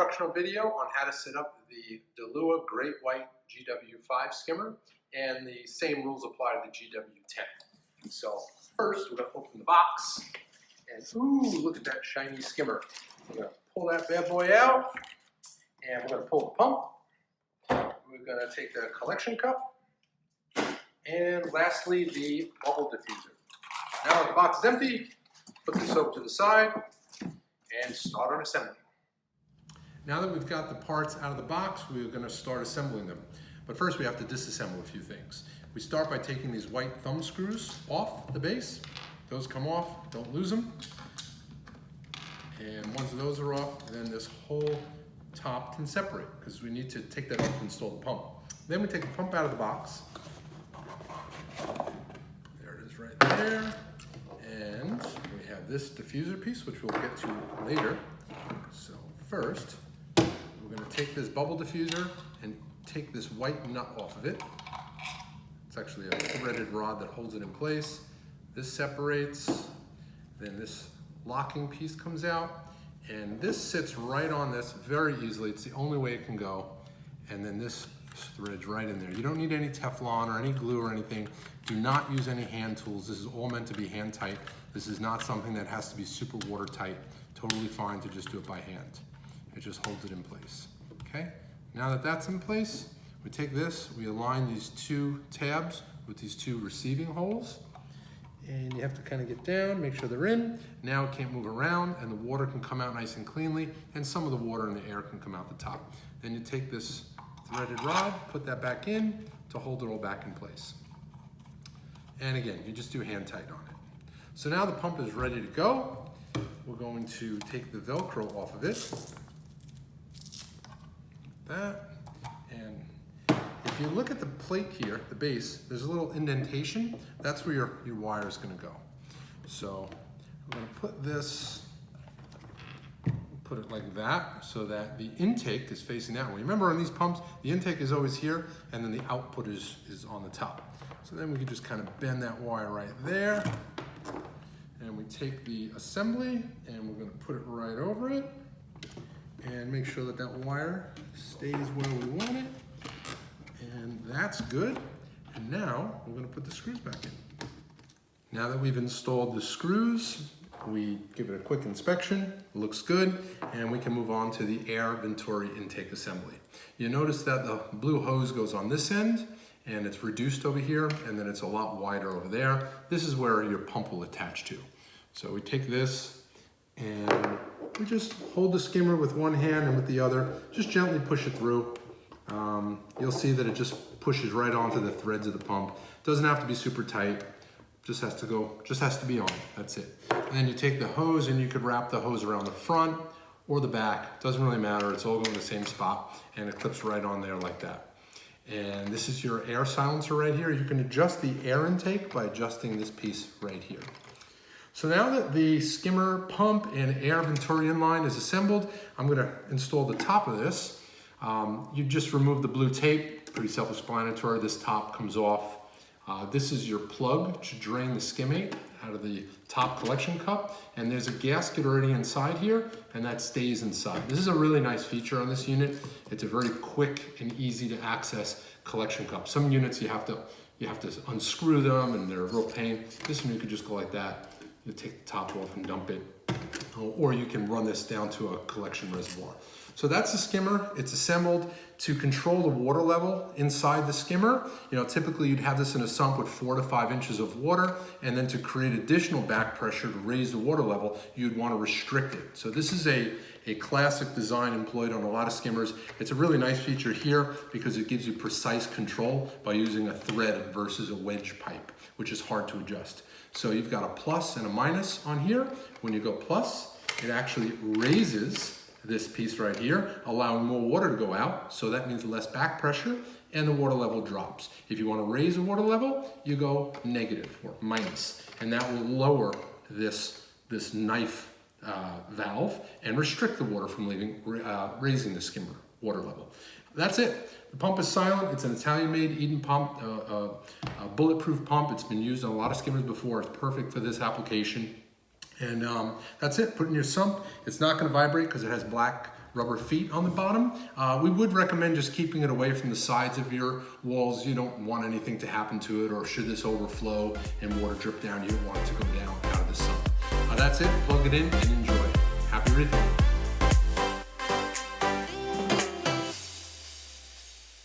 instructional video on how to set up the Dalua Great White GW-5 skimmer, and the same rules apply to the GW-10. So first we're going to open the box, and ooh, look at that shiny skimmer. We're going to pull that bad boy out, and we're going to pull the pump. We're going to take the collection cup, and lastly the bubble diffuser. Now that the box is empty, put the soap to the side and start on assembly. Now that we've got the parts out of the box, we're going to start assembling them. But first we have to disassemble a few things. We start by taking these white thumb screws off the base. Those come off, don't lose them. And once those are off, then this whole top can separate because we need to take that off to install the pump. Then we take the pump out of the box. There it is right there. And we have this diffuser piece, which we'll get to later. So first, we're going to take this bubble diffuser and take this white nut off of it. It's actually a threaded rod that holds it in place. This separates, then this locking piece comes out, and this sits right on this very easily. It's the only way it can go. And then this threads right in there. You don't need any Teflon or any glue or anything. Do not use any hand tools. This is all meant to be hand tight. This is not something that has to be super watertight. Totally fine to just do it by hand. It just holds it in place. Okay? Now that that's in place, we take this, we align these two tabs with these two receiving holes, and you have to kind of get down, make sure they're in. Now it can't move around, and the water can come out nice and cleanly, and some of the water and the air can come out the top. Then you take this threaded rod, put that back in to hold it all back in place. And again, you just do hand tight on it. So now the pump is ready to go. We're going to take the Velcro off of it. That. And if you look at the plate here, the base, there's a little indentation. That's where your wire is going to go. So I'm going to put this, put it like that so that the intake is facing that way. Remember on these pumps, the intake is always here and then the output is on the top. So then we can just kind of bend that wire right there. And we take the assembly and we're going to put it right over it and make sure that that wire stays where we want it. And that's good. And now we're going to put the screws back in. Now that we've installed the screws, we give it a quick inspection, it looks good, and we can move on to the air venturi intake assembly. You notice that the blue hose goes on this end, and it's reduced over here, and then it's a lot wider over there. This is where your pump will attach to. So we take this, and we just hold the skimmer with one hand and with the other, just gently push it through. You'll see that it just pushes right onto the threads of the pump. Doesn't have to be super tight. Just has to be on, that's it. And then you take the hose and you could wrap the hose around the front or the back. Doesn't really matter, it's all going to the same spot and it clips right on there like that. And this is your air silencer right here. You can adjust the air intake by adjusting this piece right here. So now that the skimmer pump and air venturi inline is assembled, I'm going to install the top of this. You just remove the blue tape, pretty self-explanatory. This top comes off. This is your plug to drain the skimmate out of the top collection cup, and there's a gasket already inside here, and that stays inside. This is a really nice feature on this unit. It's a very quick and easy to access collection cup. Some units you have to unscrew them, and they're a real pain. This one you could just go like that. You take the top off and dump it, or you can run this down to a collection reservoir. So that's the skimmer. It's assembled to control the water level inside the skimmer. You know, typically you'd have this in a sump with 4 to 5 inches of water, and then to create additional back pressure to raise the water level, you'd want to restrict it. So this is a classic design employed on a lot of skimmers. It's a really nice feature here because it gives you precise control by using a thread versus a wedge pipe, which is hard to adjust. So you've got a plus and a minus on here. When you go plus, it actually raises this piece right here, allowing more water to go out. So that means less back pressure and the water level drops. If you want to raise the water level, you go negative or minus, and that will lower this knife valve and restrict the water from raising the skimmer water level. That's it. The pump is silent. It's an Italian-made Eden pump, a bulletproof pump. It's been used on a lot of skimmers before. It's perfect for this application. And that's it. Put it in your sump. It's not going to vibrate because it has black rubber feet on the bottom. We would recommend just keeping it away from the sides of your walls. You don't want anything to happen to it, or should this overflow and water drip down, you don't want it to go down out of the sump. That's it, plug it in and enjoy. Happy riffing.